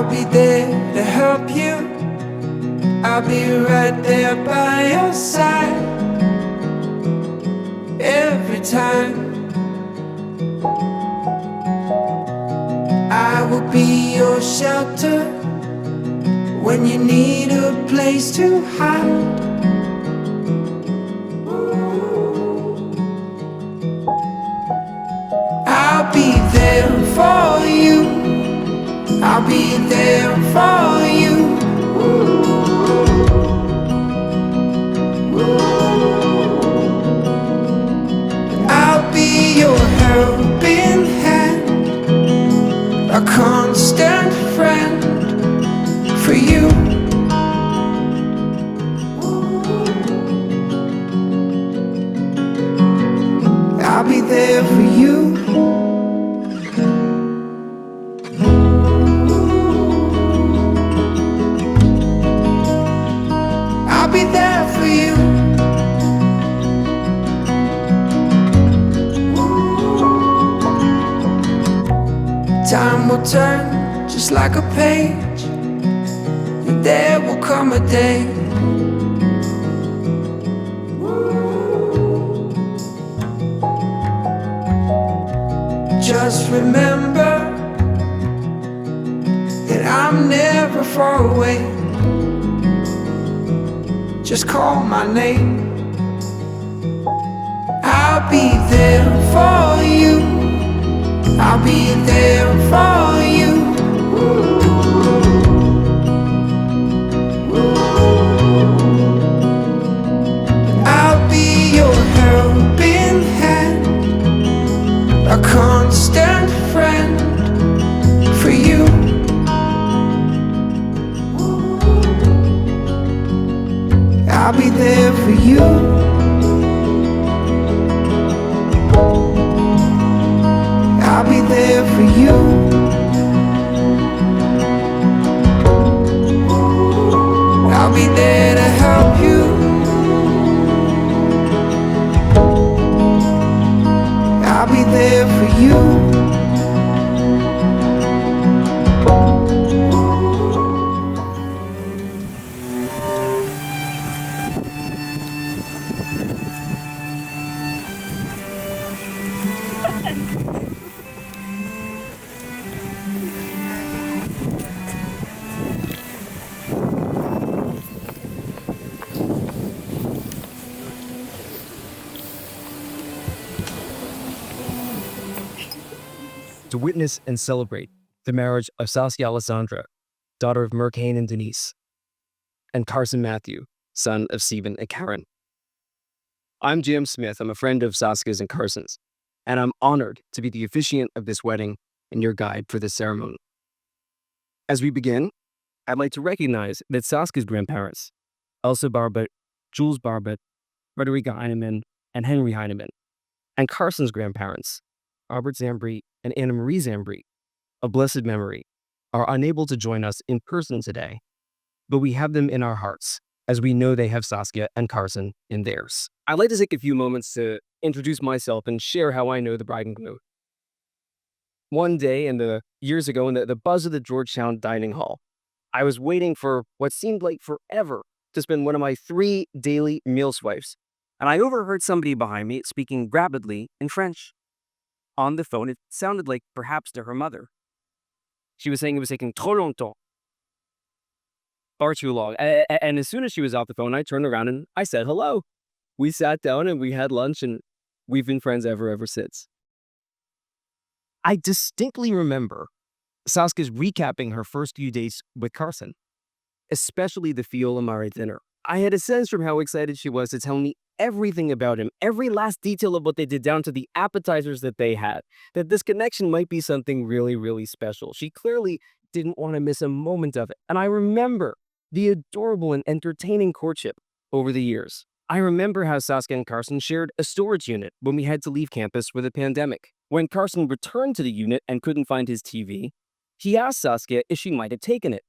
I'll be there to help you. I'll be right there by your side every time. I will be your shelter when you need a place to hide. I'll be there for you. I'll be there for you. I'll be your helping hand, a constant friend for you. I'll be there for you. I'll be there for you. Time will turn just like a page, and there will come a day just remember that I'm never far away. Just call my name. I'll be there for you. I'll be there for you. I'll be your helping hand, a constant friend for you. I'll be there for you. I'll be there for you. I'll be there to help you. I'll be there for you. To witness and celebrate the marriage of Saskia Alessandra, daughter of Heinemann and Denise, and Carson Matthew, son of Stephen and Karen. I'm Jim Smith. I'm a friend of Saskia's and Carson's, and I'm honored to be the officiant of this wedding and your guide for this ceremony. As we begin, I'd like to recognize that Saskia's grandparents, Elsa Barbet, Jules Barbet, Frederica Heinemann, and Henry Heinemann, and Carson's grandparents, Robert Zambri and Anna Marie Zambri, of blessed memory, are unable to join us in person today, but we have them in our hearts, as we know they have Saskia and Carson in theirs. I'd like to take a few moments to introduce myself and share how I know the bride and groom. One day years ago in the buzz of the Georgetown dining hall, I was waiting for what seemed like forever to spend one of my 3 daily meal swipes, and I overheard somebody behind me speaking rapidly in French. On the phone, it sounded like perhaps to her mother. She was saying it was taking trop longtemps, far too long. And as soon as she was off the phone, I turned around and I said hello. We sat down and we had lunch, and we've been friends ever since. I distinctly remember Saskia's recapping her first few dates with Carson, especially the Fiola Mare dinner. I had a sense from how excited she was to tell me everything about him, every last detail of what they did down to the appetizers that they had, that this connection might be something really, really special. She clearly didn't want to miss a moment of it. And I remember the adorable and entertaining courtship over the years. I remember how Saskia and Carson shared a storage unit when we had to leave campus for the pandemic. When Carson returned to the unit and couldn't find his TV, he asked Saskia if she might have taken it.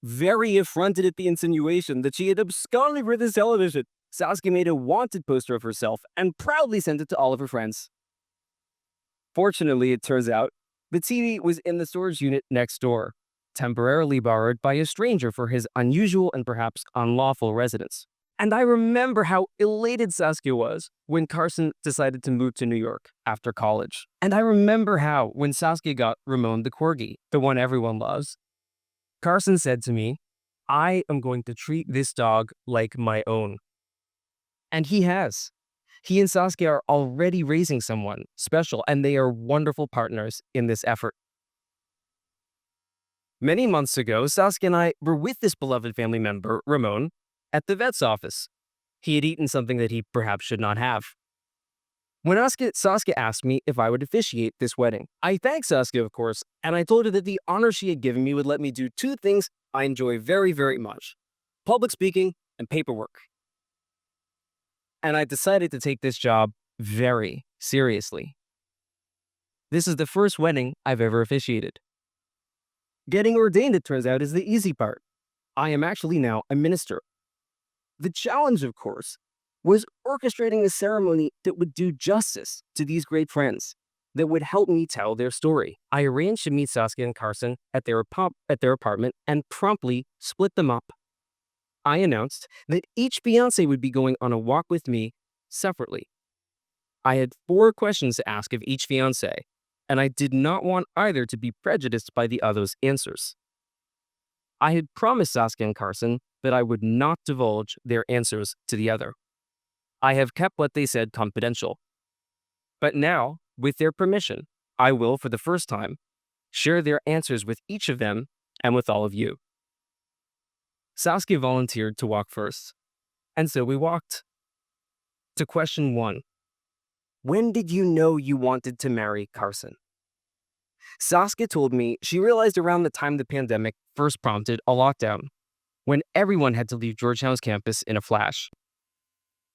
Very affronted at the insinuation that she had absconded with his television, Saskia made a wanted poster of herself and proudly sent it to all of her friends. Fortunately, it turns out, the TV was in the storage unit next door. temporarily borrowed by a stranger for his unusual and perhaps unlawful residence. And I remember how elated Saskia was when Carson decided to move to New York after college. And I remember how, when Saskia got Ramon the Corgi, the one everyone loves, Carson said to me, "I am going to treat this dog like my own." And he has. He and Saskia are already raising someone special, and they are wonderful partners in this effort. Many months ago, Saskia and I were with this beloved family member, Ramon, at the vet's office. He had eaten something that he perhaps should not have. When Saskia asked me if I would officiate this wedding, I thanked Saskia, of course, and I told her that the honor she had given me would let me do two things I enjoy very, very much: public speaking and paperwork. And I decided to take this job very seriously. This is the first wedding I've ever officiated. Getting ordained, it turns out, is the easy part. I am actually now a minister. The challenge, of course, was orchestrating a ceremony that would do justice to these great friends, that would help me tell their story. I arranged to meet Saskia and Carson at their apartment and promptly split them up. I announced that each fiancé would be going on a walk with me separately. I had 4 questions to ask of each fiancé, and I did not want either to be prejudiced by the other's answers. I had promised Saskia and Carson that I would not divulge their answers to the other. I have kept what they said confidential. But now, with their permission, I will, for the first time, share their answers with each of them and with all of you. Saskia volunteered to walk first, and so we walked. To question 1. When did you know you wanted to marry Carson? Saskia told me she realized around the time the pandemic first prompted a lockdown, when everyone had to leave Georgetown's campus in a flash.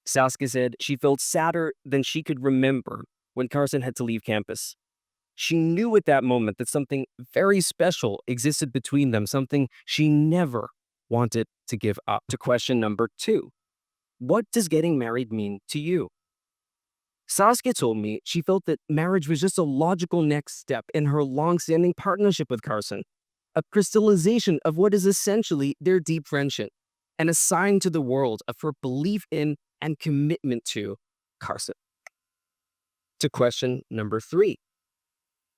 Saskia said she felt sadder than she could remember when Carson had to leave campus. She knew at that moment that something very special existed between them, something she never wanted to give up. To question number 2. What does getting married mean to you? Saskia told me she felt that marriage was just a logical next step in her long-standing partnership with Carson, a crystallization of what is essentially their deep friendship, and a sign to the world of her belief in and commitment to Carson. To question number 3.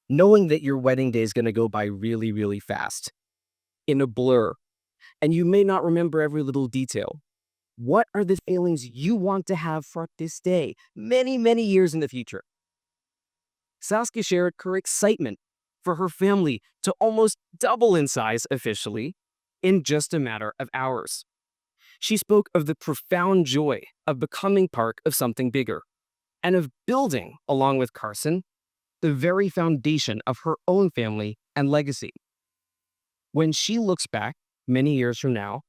Knowing that your wedding day is going to go by really, really fast, in a blur, and you may not remember every little detail, what are the feelings you want to have for this day, many, many years in the future? Saskia shared her excitement for her family to almost double in size officially in just a matter of hours. She spoke of the profound joy of becoming part of something bigger and of building, along with Carson, the very foundation of her own family and legacy. When she looks back many years from now,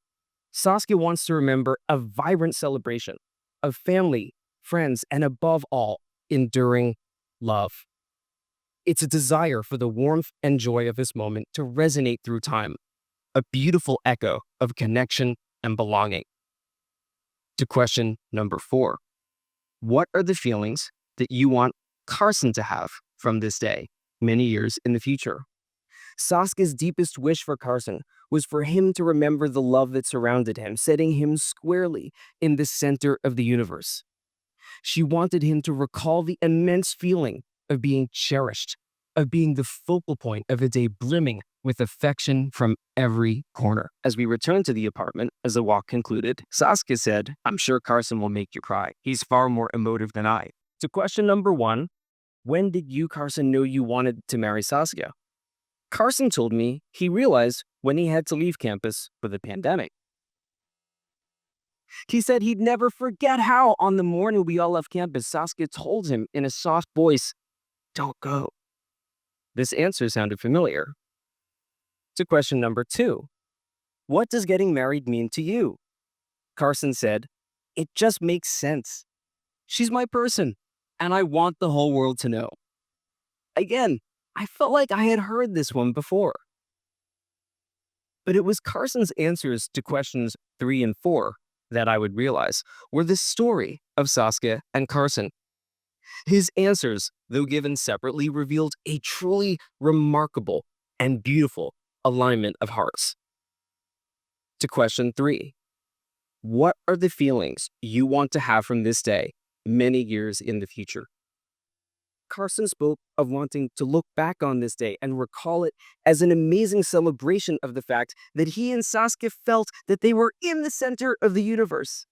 Saskia wants to remember a vibrant celebration of family, friends, and above all, enduring love. It's a desire for the warmth and joy of this moment to resonate through time, a beautiful echo of connection and belonging. To question number 4. What are the feelings that you want Carson to have from this day, many years in the future? Saskia's deepest wish for Carson was for him to remember the love that surrounded him, setting him squarely in the center of the universe. She wanted him to recall the immense feeling of being cherished, of being the focal point of a day brimming with affection from every corner. As we returned to the apartment, as the walk concluded, Saskia said, "I'm sure Carson will make you cry. He's far more emotive than I." To question number 1, when did you, Carson, know you wanted to marry Saskia? Carson told me he realized when he had to leave campus for the pandemic. He said he'd never forget how, on the morning we all left campus, Saskia told him in a soft voice, "Don't go." This answer sounded familiar. To question number 2, what does getting married mean to you? Carson said, "It just makes sense. She's my person, and I want the whole world to know." Again, I felt like I had heard this one before. But it was Carson's answers to questions 3 and 4 that I would realize were the story of Saskia and Carson. His answers, though given separately, revealed a truly remarkable and beautiful alignment of hearts. To question 3, what are the feelings you want to have from this day many years in the future? Carson spoke of wanting to look back on this day and recall it as an amazing celebration of the fact that he and Saskia felt that they were in the center of the universe,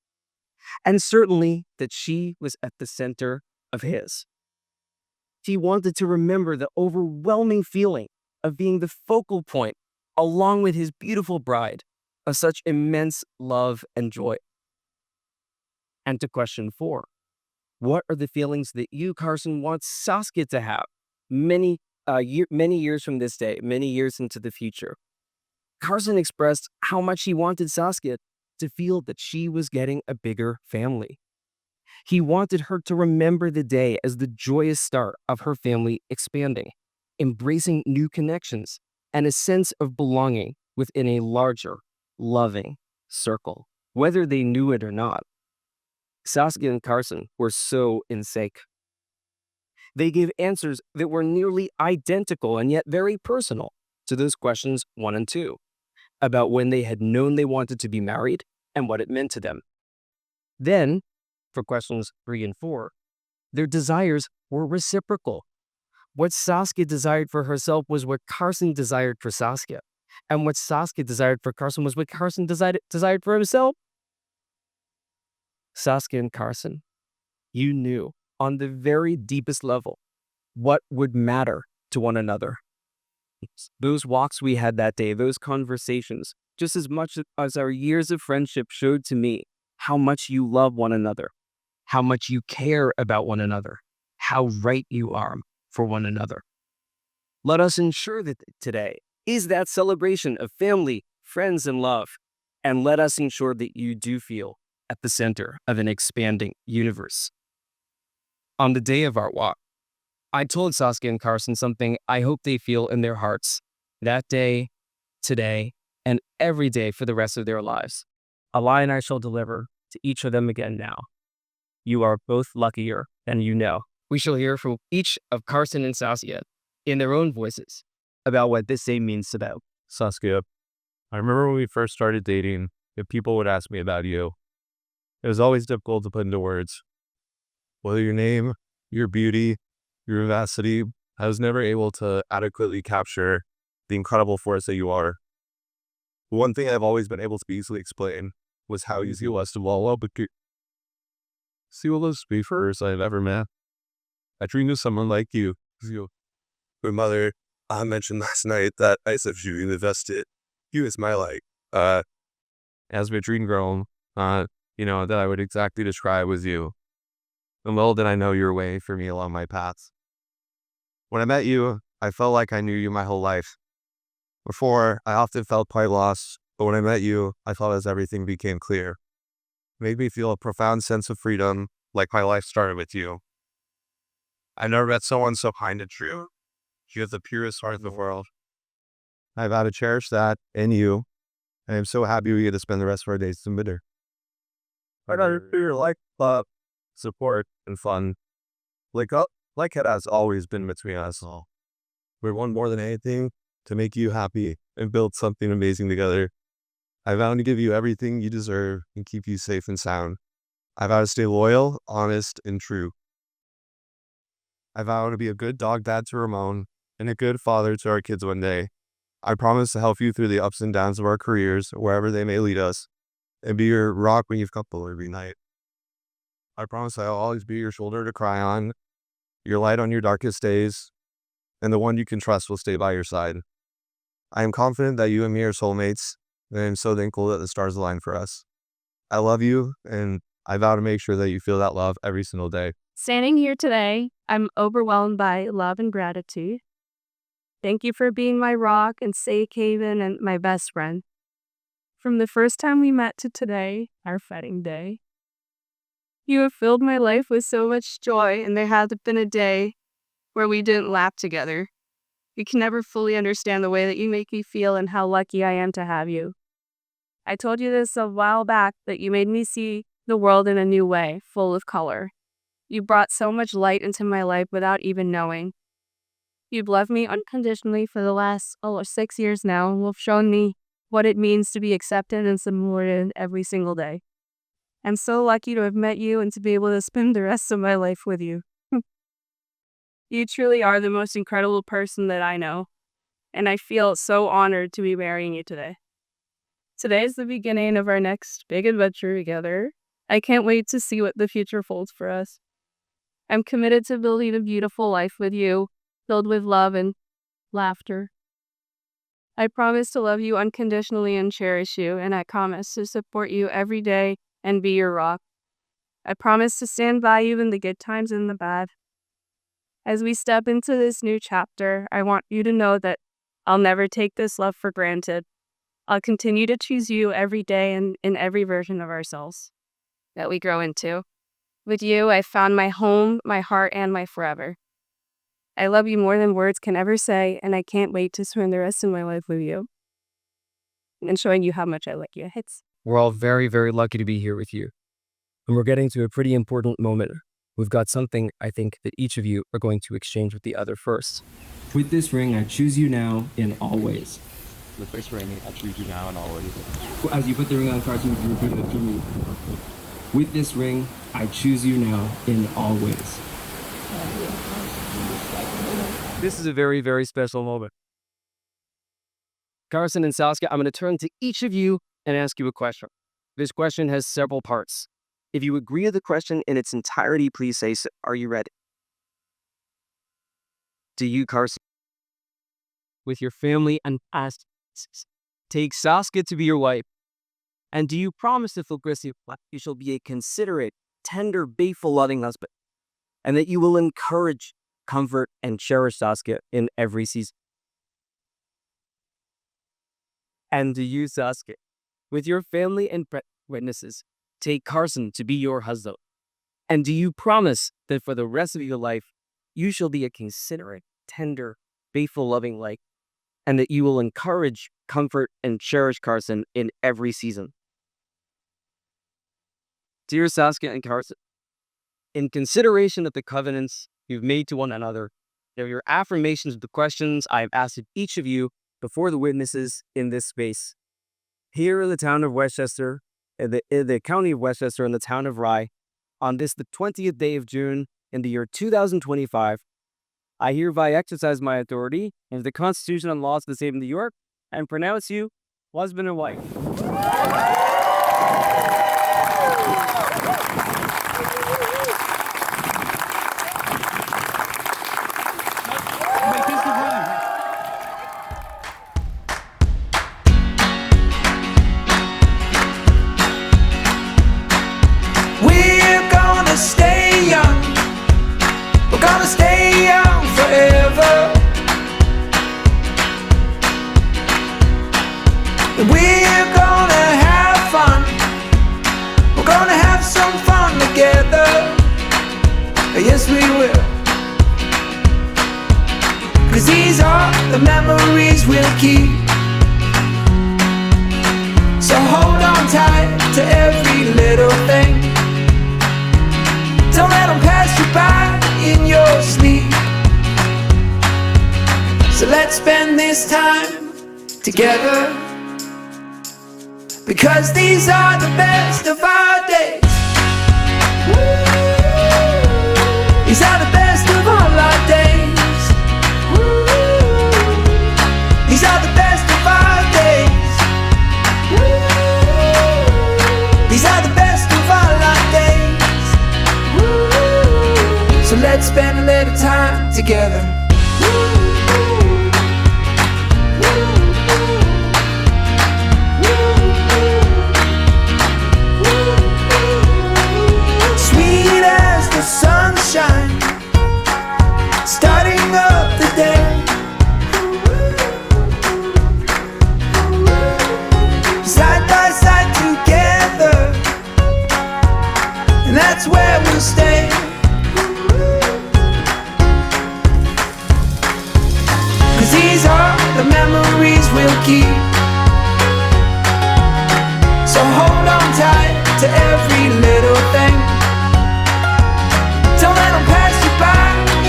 and certainly that she was at the center of his. He wanted to remember the overwhelming feeling of being the focal point, along with his beautiful bride, of such immense love and joy. And to question 4, what are the feelings that you, Carson, want Saskia to have many years from this day, many years into the future? Carson expressed how much he wanted Saskia to feel that she was getting a bigger family. He wanted her to remember the day as the joyous start of her family expanding, embracing new connections, and a sense of belonging within a larger, loving circle, whether they knew it or not. Saskia and Carson were so in sync. They gave answers that were nearly identical and yet very personal to those questions 1 and 2, about when they had known they wanted to be married and what it meant to them. Then, for questions 3 and 4, their desires were reciprocal. What Saskia desired for herself was what Carson desired for Saskia. And what Saskia desired for Carson was what Carson desired for himself. Saskia and Carson, you knew on the very deepest level what would matter to one another. Those walks we had that day, those conversations, just as much as our years of friendship showed to me how much you love one another, how much you care about one another, how right you are for one another. Let us ensure that today is that celebration of family, friends, and love, and let us ensure that you do feel at the center of an expanding universe. On the day of our walk, I told Saskia and Carson something I hope they feel in their hearts that day, today, and every day for the rest of their lives. A line I shall deliver to each of them again now. You are both luckier than you know. We shall hear from each of Carson and Saskia in their own voices about what this day means to them. Saskia, I remember when we first started dating, if people would ask me about you, it was always difficult to put into words. Whether your name, your beauty, your vivacity, I was never able to adequately capture the incredible force that you are. One thing I've always been able to easily explain was how easy it was to fall in love with you. See what those first I've ever met. I dreamed of someone like you. My mother mentioned last night that I said you invested. You is my light. As my dream grown, that I would exactly describe was you. And little did I know your way for me along my paths. When I met you, I felt like I knew you my whole life. Before, I often felt quite lost, but when I met you, I felt as everything became clear. It made me feel a profound sense of freedom, like my life started with you. I never met someone so kind and true. You have the purest heart in the world. I've had to cherish that in you, and I'm so happy we get to spend the rest of our days together. I got your life, love, support, and fun. Like it has always been between us all. We want more than anything to make you happy and build something amazing together. I vow to give you everything you deserve and keep you safe and sound. I vow to stay loyal, honest, and true. I vow to be a good dog dad to Ramon and a good father to our kids one day. I promise to help you through the ups and downs of our careers, wherever they may lead us, and be your rock when you've got below every night. I promise I'll always be your shoulder to cry on, your light on your darkest days, and the one you can trust will stay by your side. I am confident that you and me are soulmates, and I'm so thankful that the stars align for us. I love you, and I vow to make sure that you feel that love every single day. Standing here today, I'm overwhelmed by love and gratitude. Thank you for being my rock and safe haven and my best friend. From the first time we met to today, our wedding day, you have filled my life with so much joy, and there hasn't been a day where we didn't laugh together. You can never fully understand the way that you make me feel and how lucky I am to have you. I told you this a while back, that you made me see the world in a new way, full of color. You brought so much light into my life without even knowing. You've loved me unconditionally for the last almost 6 years now, and have shown me what it means to be accepted and supported every single day. I'm so lucky to have met you and to be able to spend the rest of my life with you. You truly are the most incredible person that I know, and I feel so honored to be marrying you today. Today is the beginning of our next big adventure together. I can't wait to see what the future holds for us. I'm committed to building a beautiful life with you, filled with love and laughter. I promise to love you unconditionally and cherish you, and I promise to support you every day and be your rock. I promise to stand by you in the good times and the bad. As we step into this new chapter, I want you to know that I'll never take this love for granted. I'll continue to choose you every day and in every version of ourselves that we grow into. With you, I found my home, my heart, and my forever. I love you more than words can ever say, and I can't wait to spend the rest of my life with you and showing you how much I like you. We're all very, very lucky to be here with you. And we're getting to a pretty important moment. We've got something I think that each of you are going to exchange with the other first. With this ring, I choose you now in all ways. With this ring, I choose you now and always. As you put the ring on cards, you repeat it after me. With this ring, I choose you now in all ways. This is a very, very special moment. Carson and Saskia, I'm going to turn to each of you and ask you a question. This question has several parts. If you agree to the question in its entirety, please say so. Are you ready? Do you, Carson, with your family and past, take Saskia to be your wife? And do you promise to Fulcrissi you shall be a considerate, tender, faithful, loving husband, and that you will encourage, comfort, and cherish Saskia in every season? And do you, Saskia, with your family and witnesses, take Carson to be your husband? And do you promise that for the rest of your life, you shall be a considerate, tender, faithful, loving wife, and that you will encourage, comfort, and cherish Carson in every season? Dear Saskia and Carson, in consideration of the covenants you've made to one another, they're your affirmations of the questions I have asked of each of you before the witnesses in this space. Here in the town of Westchester, in the county of Westchester, in the town of Rye, on this, the 20th day of June in the year 2025, I hereby exercise my authority in the Constitution and laws of the state of New York and pronounce you husband and wife. We're gonna stay young. We're gonna stay young forever. And we're gonna have fun. We're gonna have some fun together. Yes, we will. 'Cause these are the memories we'll keep. So hold on tight to every little thing. Don't let them pass you by in your sleep. So let's spend this time together, because these are the best of our days. These are the best of all our days. These are the best of our days. These are the best of all our days. So let's spend a little time together. Sweet as the sunshine, starting up the day. Side by side together, and that's where we'll stay. 'Cause these are the memories we'll keep. So hold on tight to every little thing. Don't let them pass you by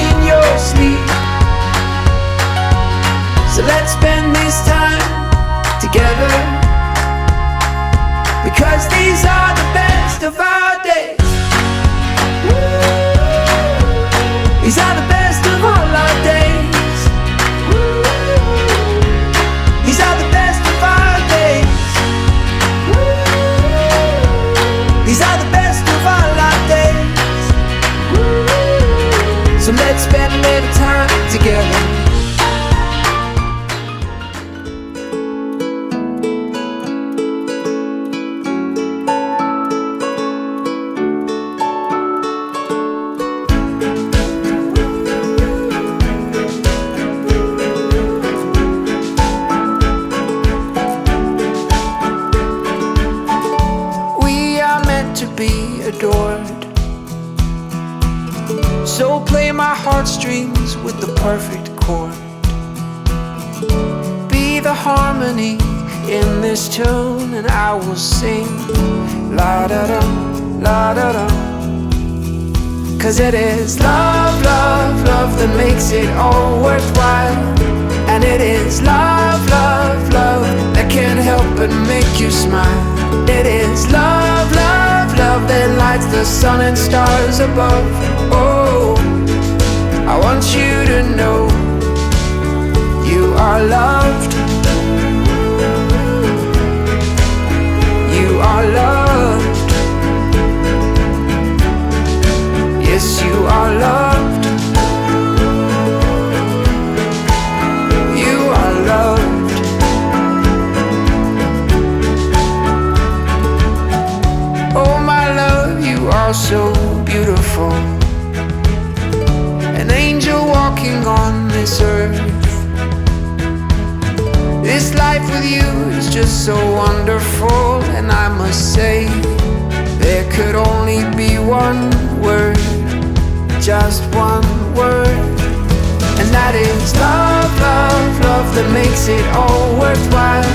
in your sleep. of our days. These are the best of all our days. These are the best of our days. These are the best of all our days. So let's spend a little time together. To be adored, so play my heartstrings with the perfect chord. Be the harmony in this tune, and I will sing la da da, la da da. 'Cause it is love, love, love that makes it all worthwhile. And it is love, love, love that can't help but make you smile. It is love, love, love that lights the sun and stars above. Oh, I want you to know you are loved. You are loved. Yes, you are loved. You are loved. Oh my love, you are so beautiful, an angel walking on this earth. This life with you is just so wonderful, and I must say there could only be one word, just one word, and that is love, love, love that makes it all worthwhile.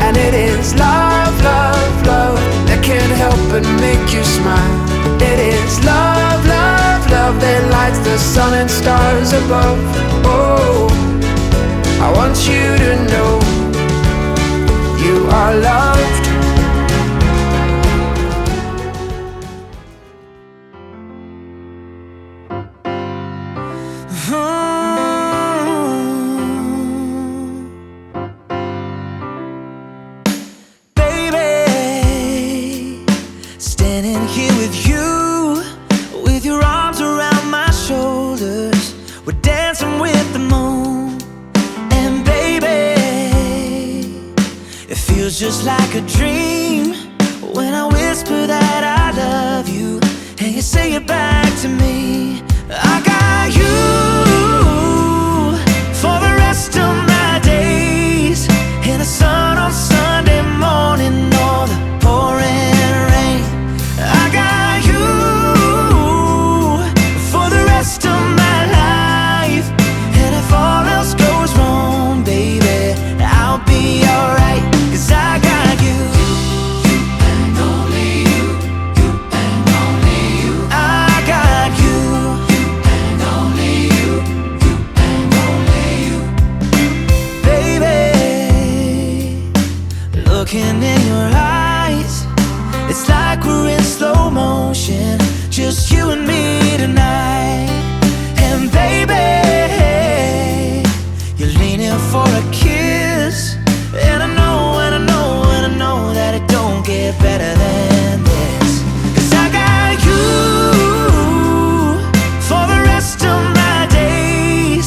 And it is love, love, love that can't help but make you smile. It is love, love, love that lights the sun and stars above. Oh, I want you to know you are loved. Standing here with you, with your arms around my shoulders, we're dancing with the moon. And baby, it feels just like a dream when I whisper that I love you, and you say it back to me. I got you for the rest of my days, in the sun on Sunday morning or the pouring rain. I got you for the rest of my life, and if all else goes wrong, baby, I'll be alright. 'Cause I got you, you and only you, you and only you. I got you, you and only you, you and only you. Baby, looking in your eyes, it's like we're in slow motion, just you and me tonight. And baby, you're leaning for a kiss, and I know, and I know, and I know that it don't get better than this. 'Cause I got you for the rest of my days,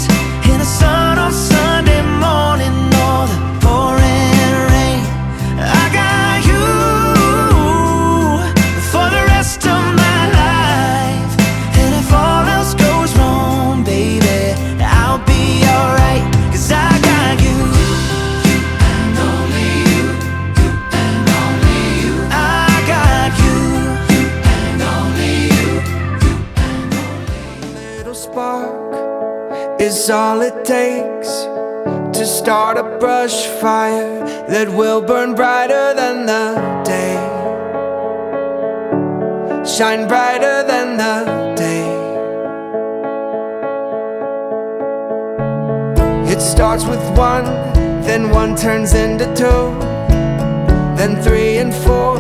in the sun on Sunday morning or the pouring rain. I got you for the rest of my life, and if all else goes wrong, baby, I'll be alright. 'Cause I got you, you and only you, you and only you. I got you, you and only you, you and only you. Little spark is all it takes to start a brush fire that will burn brighter than the day, shine brighter than the day. It starts with one, then one turns into two, then 3 and 4,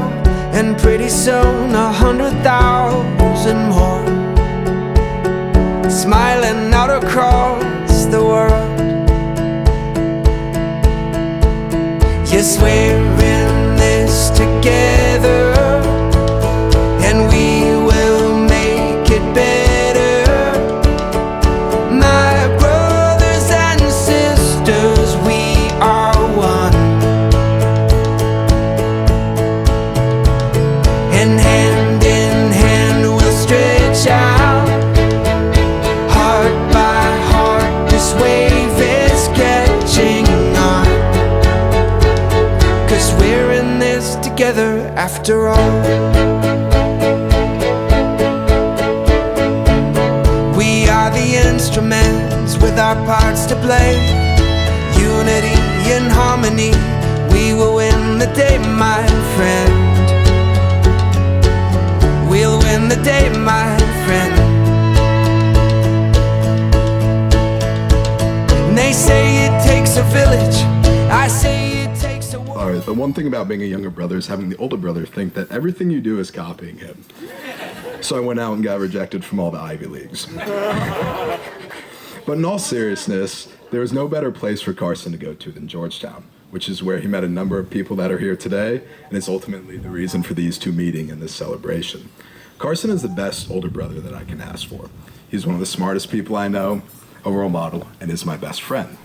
and pretty soon 100,000 more, smiling out across the world. Yes, we're in this together, and we will make it better. My brothers and sisters, we are one, and hand in hand we'll stretch out, heart by heart. This wave is catching on, 'cause we're in this together after all. We are the instruments with our parts to play. Unity and harmony, we will win the day, my friend. We'll win the day, my friend. And they say it takes a village, I say it takes a war. All right, the one thing about being a younger brother is having the older brother think that everything you do is copying him. So I went out and got rejected from all the Ivy Leagues. But in all seriousness, there is no better place for Carson to go to than Georgetown, which is where he met a number of people that are here today, and is ultimately the reason for these two meeting and this celebration. Carson is the best older brother that I can ask for. He's one of the smartest people I know, a role model, and is my best friend.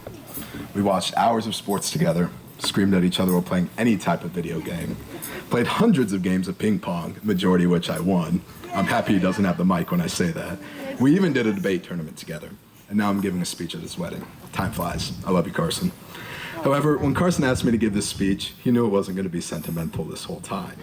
We watched hours of sports together, screamed at each other while playing any type of video game, played hundreds of games of ping pong, majority of which I won. I'm happy he doesn't have the mic when I say that. We even did a debate tournament together, and now I'm giving a speech at his wedding. Time flies. I love you, Carson. However, when Carson asked me to give this speech, he knew it wasn't going to be sentimental this whole time.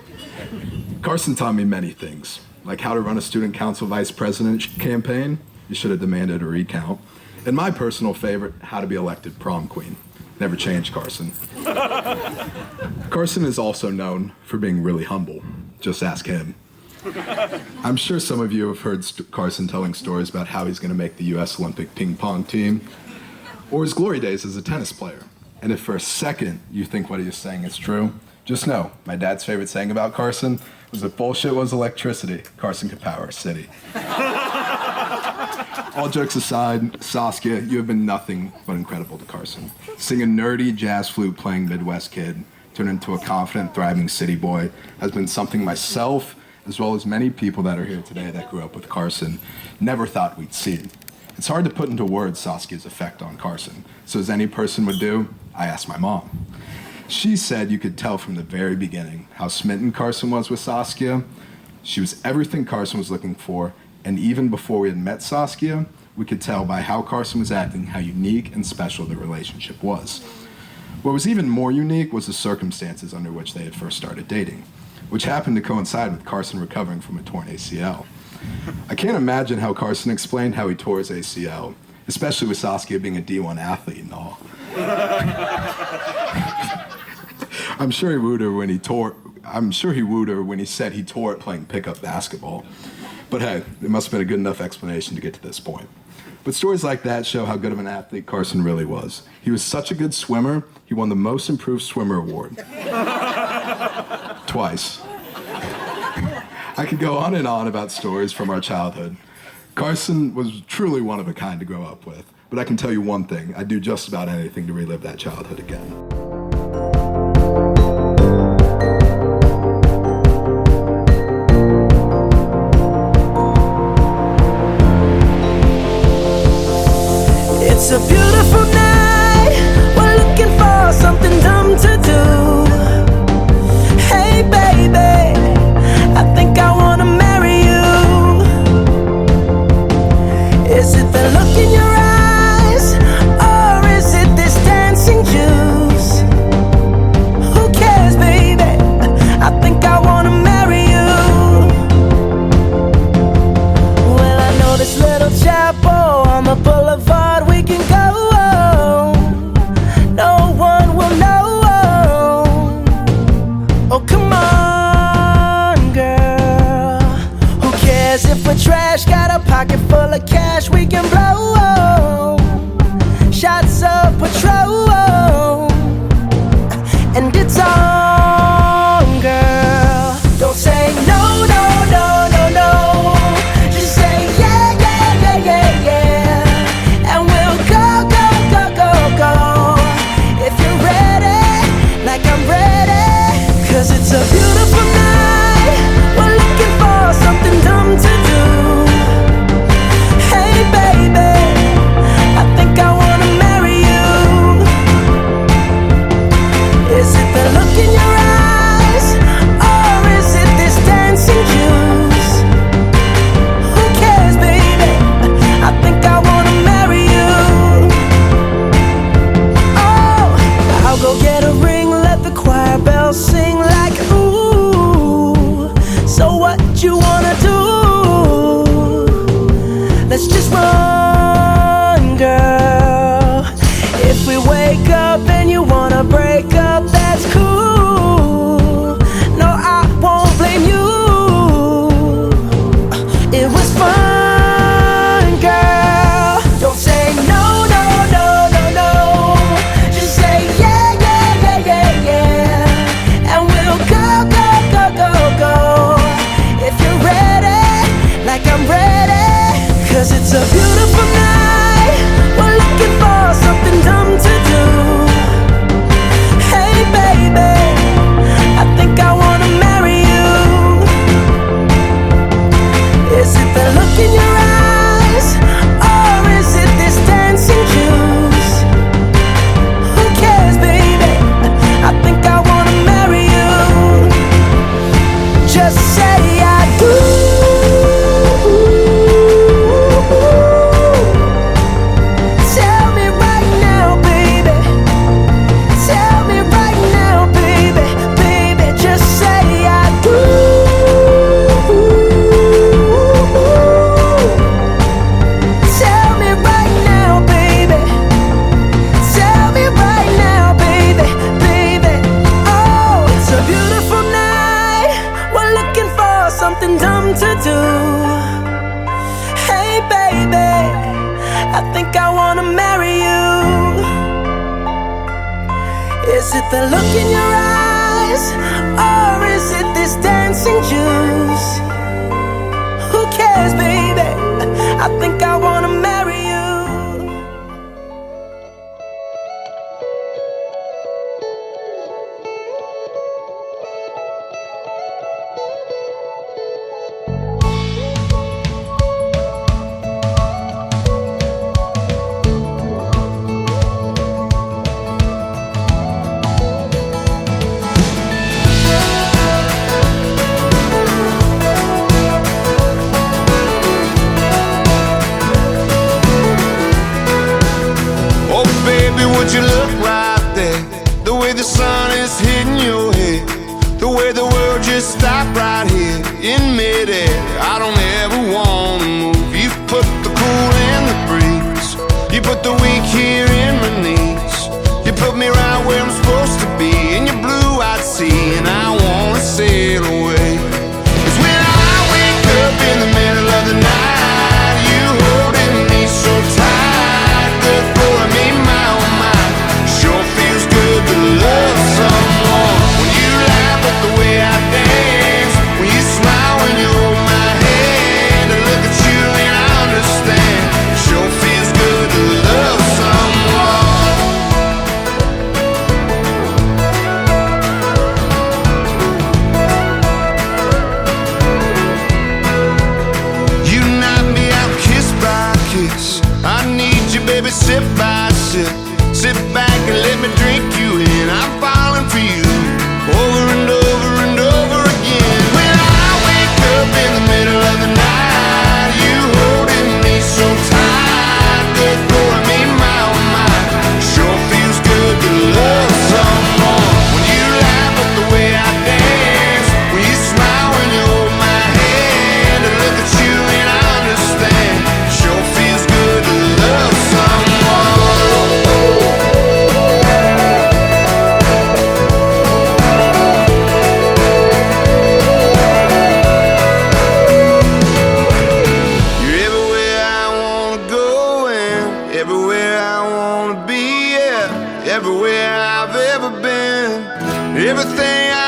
Carson taught me many things, like how to run a student council vice president campaign. You should have demanded a recount. And my personal favorite, how to be elected prom queen. Never changed, Carson. Carson is also known for being really humble. Just ask him. I'm sure some of you have heard Carson telling stories about how he's going to make the U.S. Olympic ping pong team, or his glory days as a tennis player. And if for a second you think what he is saying is true, just know my dad's favorite saying about Carson was that bullshit was electricity, Carson could power a city. All jokes aside, Saskia, you have been nothing but incredible to Carson. Seeing a nerdy jazz flute playing Midwest kid turn into a confident, thriving city boy has been something myself, as well as many people that are here today that grew up with Carson, never thought we'd see. It's hard to put into words Saskia's effect on Carson, so as any person would do, I asked my mom. She said you could tell from the very beginning how smitten Carson was with Saskia. She was everything Carson was looking for, and even before we had met Saskia, we could tell by how Carson was acting how unique and special the relationship was. What was even more unique was the circumstances under which they had first started dating, which happened to coincide with Carson recovering from a torn ACL. I can't imagine how Carson explained how he tore his ACL, especially with Saskia being a D1 athlete and all. I'm sure he wooed her when he said he tore it playing pickup basketball. But hey, it must have been a good enough explanation to get to this point. But stories like that show how good of an athlete Carson really was. He was such a good swimmer, he won the Most Improved Swimmer award. Twice. I could go on and on about stories from our childhood. Carson was truly one of a kind to grow up with. But I can tell you one thing, I'd do just about anything to relive that childhood again. It's a beautiful night, we're looking for something dumb to do. Hey baby, I think I wanna marry you. Is it the look in your eyes, or is it this dancing juice? Who cares baby, I think I wanna marry you. Well, I know this little chapel on the boulevard we can go. No one will know. Oh, come on, girl. Who cares if we're trash? Got a pocket full of cash we can blow. Shots of Patrol, and it's on, girl. Don't we wake up and you wanna break up, that's cool. No, I won't blame you. It was fun, girl. Don't say no, no, no, no, no. Just say yeah, yeah, yeah, yeah, yeah. And we'll go, go, go, go, go. If you're ready, like I'm ready. 'Cause it's a beautiful night. We're looking for something dumb to do. Hey baby, I think I wanna marry you. Is it the look in your eyes, or is it this dancing juice? Who cares, baby? I think I wanna marry you. Just say I do. Tell me right now, baby. Tell me right now, baby. Baby, just say I do. Tell me right now, baby. Tell me right now, baby. Baby, oh, it's a beautiful night. We're looking for something dumb to do. Hey baby, I think I wanna marry you. Is it the look in your eyes, or is it this dancing juice? Who cares, baby? I think I wanna marry you. Oh baby, would you look right there? The way the sun is hitting your head, the way the world just stopped right here in midair. I don't ever wanna move. You put the cool in the breeze, you put the weak here in my knees. You put me right where I'm supposed to be in your blue-eyed sea, and I wanna sail away. 'Cause when I wake up in the middle of the night, you holding me so tight, good for me, my oh my. Sure feels good to love someone. When you laugh at the way I dance, when you smile when you hold my hand, I look at you and I understand. Sure feels good to love someone. You knock me out kiss by kiss. I need you, baby, sip by sip. Sit back and let me drink you in. I'm falling for you over and over and over again. When I wake up in the middle of the night, you holding me so tight, good for me, my oh my. Sure feels good to love someone. When you laugh at the way I dance, when you smile when you hold my hand, I look at you and I understand. Sure feels good to love someone. You're everywhere I wanna go and everywhere I wanna be, yeah. Everywhere I've ever been, everything I